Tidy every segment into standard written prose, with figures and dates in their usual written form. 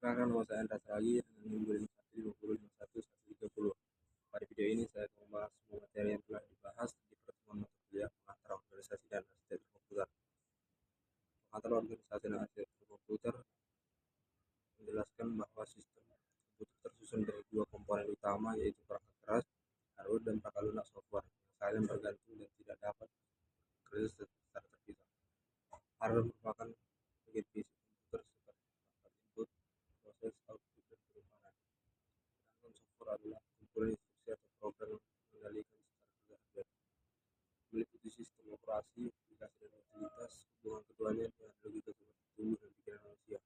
Perkenalkan, nama saya Andras lagi dengan NIM 251505130. Pada video ini saya akan membahas semua materi yang telah dibahas di pertemuan mata kuliah pengantar organisasi dan arsitektur komputer. Pengantar organisasi dan arsitektur komputer menjelaskan bahwa sistem komputer tersusun dari dua komponen utama, yaitu perangkat keras, hardware, dan perangkat lunak, software, yang saling bergantung dan tidak dapat bekerja secara terpisah. Hardware merupakan bagian fisik komputer seperti perangkat input, proses, output, dan penyimpanan. Sedangkan software adalah kumpulan instruksi atau program yang mengendalikan secara kerja hardware. Meliputi sistem operasi, aplikasi, dan utilitas. Hubungan keduanya dengan logika seperti tubuh dan pikiran manusia,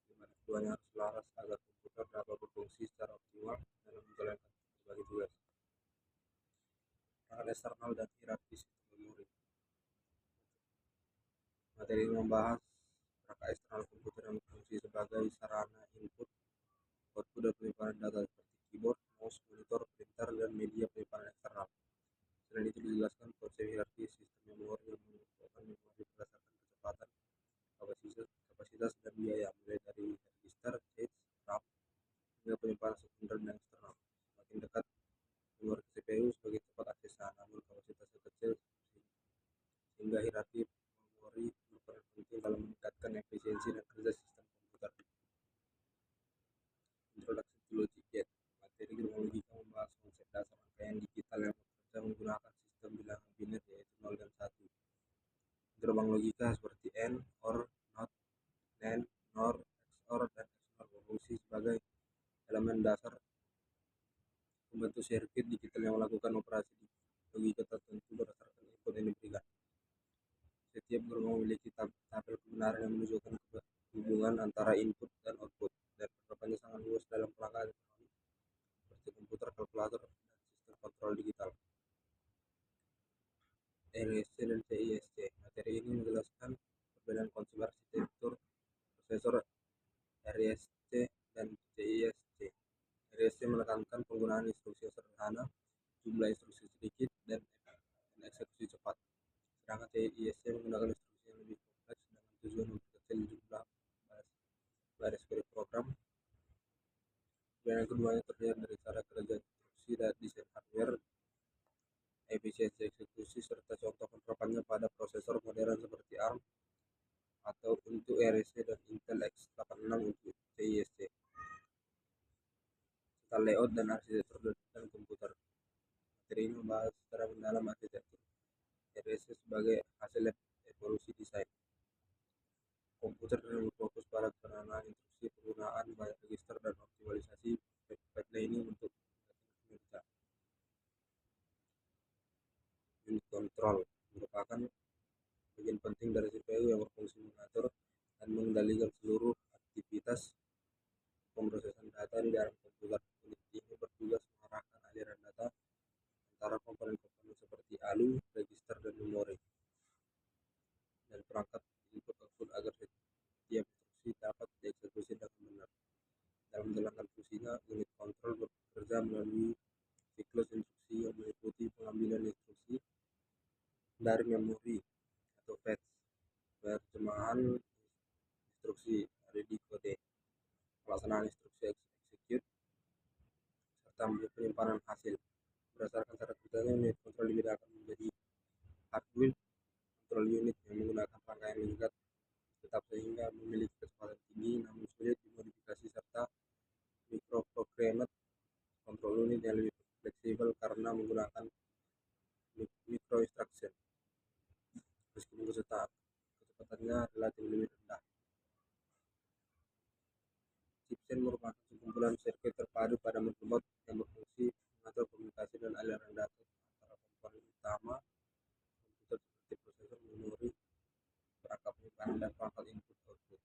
di mana keduanya harus selaras agar komputer dapat berfungsi secara optimal dalam menjalankan berbagai tugas. Perangkat eksternal dan hierarki sistem memori. Materi ini membahas perangkat eksternal komputer yang berfungsi sebagai sarana input, output, dan penyimpanan data seperti keyboard, mouse, monitor, printer, dan media penyimpanan eksternal. Selain itu dijelaskan konsep hierarki sistem memori yang mengumpulkan memori berdasarkan kecepatan, kapasitas, dan biaya, mulai dari register, cache, RAM, hingga penyimpanan sekunder dan eksternal. Semakin dekat memori ke CPU, semakin cepat aksesnya, namun kapasitasnya kecil, sehingga hierarki memori berperan penting dalam meningkatkan efisiensi dan kerja sistem komputer. Introduction to Logic Gate. Materi gerbang logika membahas konsep dasar rangkaian digital yang bekerja menggunakan sistem bilangan biner, yaitu 0 dan 1. Gerbang logika seperti AND, OR, NOT, NAND, NOR, XOR, dan XOR berfungsi sebagai elemen dasar membentuk sirkuit digital yang melakukan operasi logika tertentu berdasarkan input yang diberikan. Setiap gerbang memiliki tabel kebenaran yang menunjukkan hubungan antara input dan output, dan penerapannya sangat luas dalam perangkat elektronik seperti komputer, kalkulator, dan sistem kontrol digital. RSC dan CISC. Materi ini menjelaskan perbedaan konsep arsitektur prosesor RSC dan CISC. RSC menekankan penggunaan instruksi yang sederhana, jumlah instruksi sedikit, dan eksekusi cepat. Sedangkan CISC menggunakan instruksi yang lebih kompleks dengan tujuan memperkecil jumlah baris query program. Perbedaan keduanya terlihat dari cara kerja instruksi dan desain hardware, efisiensi eksekusi, serta contoh penerapannya pada prosesor modern seperti ARM atau untuk RSC dan Intel x86 untuk CISC. Serta layout dan arsitektur dan komputer. Materi ini membahas secara mendalam arsitektur RSC sebagai hasil evolusi desain komputer yang berfokus pada penanganan instruksi, penggunaan banyak register, dan optimalisasi pipelining untuk kinerja. Unit control merupakan bagian penting dari CPU yang berfungsi mengatur dan mengendalikan seluruh aktivitas pemrosesan data di dalam komputer. Unit ini bertugas mengarahkan aliran data antara komponen-komponen seperti ALU, register, dan memori, dan perangkat input-output agar setiap instruksi dapat dieksekusi dengan benar. Dalam menjalankan fungsinya, unit kontrol bekerja melalui siklus instruksi yang meliputi pengambilan instruksi dari memori atau fetch, penerjemahan instruksi dari decode, pelaksanaan instruksi execute, serta penyimpanan hasil. Berdasarkan cara kerjanya, unit kontrol dibedakan menjadi hardware control unit yang menggunakan rangkaian lingkar tetap sehingga memiliki kecepatan tinggi namun sulit dimodifikasi, serta microprogrammed control unit yang lebih fleksibel karena menggunakan micro instruction meskipun kecepatannya relatif lebih rendah. Chipset merupakan sekumpulan sirkuit terpadu pada motherboard yang berfungsi mengatur komunikasi dan aliran data antara komponen utama komputer seperti prosesor, memori, perangkat penyimpanan, dan perangkat input-output.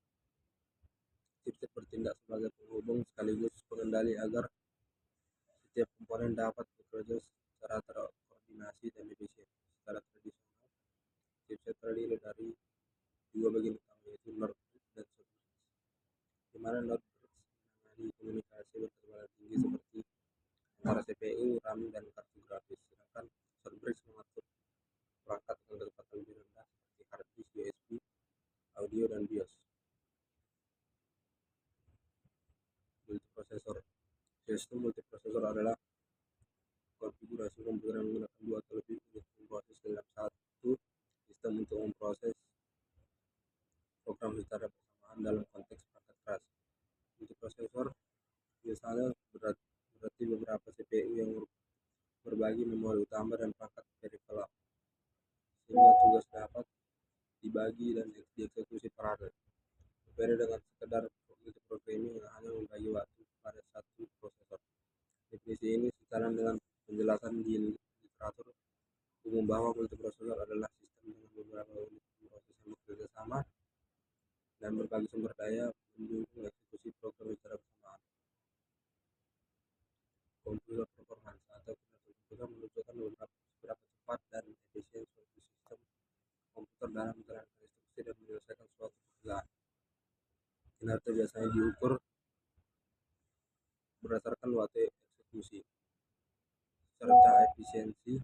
Chipset bertindak sebagai penghubung sekaligus pengendali agar setiap komponen dapat bekerja secara terkoordinasi dan efisien. Secara tradisional, chipset terdiri dari dua bagian utama, yaitu NOR bridge dan SOT bridge, di mana NOR bridge menangani komunikasi berkecepatan tinggi seperti antara CPU, RAM, dan kartu grafis, sedangkan SOT bridge mengatur perangkat dengan kecepatan lebih rendah seperti hard disk, USB, audio, dan BIOS. multiprosesor. Sistem multiprosesor adalah konfigurasi komputer yang menggunakan dua atau lebih unit memproses dalam satu sistem untuk memproses program secara bersamaan dalam konteks perangkat keras. Multiprosesor misalnya berarti beberapa CPU yang berbagi memori utama dan perangkat peripheral, sehingga tugas dapat dibagi dan dieksekusi paralel. Berbeda dengan sekedar multiprogramming yang hanya membagi waktu pada satu prosesor. Definisi ini sejalan dengan penjelasan di literatur umum bahwa multiprosesor adalah sistem dengan beberapa unit proses yang bekerja sama dan berbagi sumber daya mendukung eksekusi program secara bersamaan. Komputer performance atau kinerja komputer menunjukkan seberapa cepat dan efisien suatu sistem komputer dalam menjalankan instruksi dan menyelesaikan suatu pekerjaan. Kinerja biasanya diukur berdasarkan waktu eksekusi serta efisiensi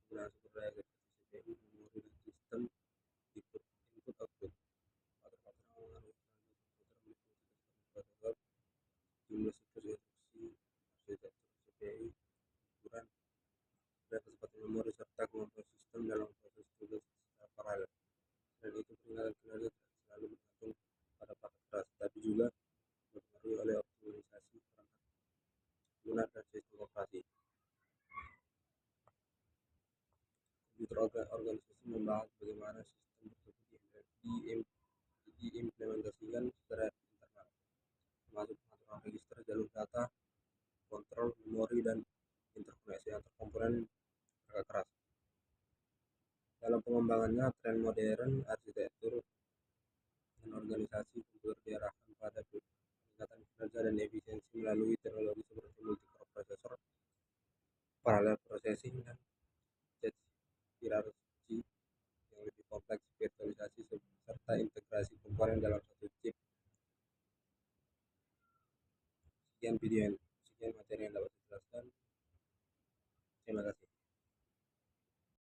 penggunaan sumber daya seperti CPU, memori, dan sistem input-output. Faktor-faktor yang mengaruhi kinerja komputer meliputi jumlah siklus instruksi, arsitektur CPU, ukuran, dan kecepatan memori, serta kemampuan sistem dalam proses tugas secara paralel. Selain itu, peningkatan kinerja tidak selalu bergantung pada perangkat keras, tapi juga dipengaruhi oleh optimalisasi perangkat lunak dan sistem operasi. Komputer organisasi membahas bagaimana sistem tersebut diimplementasikan secara internal, termasuk pengaturan register, jalur data, kontrol, memori, dan interkoneksi antar komponen perangkat keras. Dalam pengembangannya, tren modern arsitektur dan organisasi komputer diarahkan pada peningkatan kinerja dan efisiensi melalui teknologi seperti multiprosesor, parallel processing, dan stage hierarchy yang lebih kompleks, virtualisasi, serta integrasi komponen dalam satu chip. Sekian materi yang dapat dijelaskan. Terima kasih.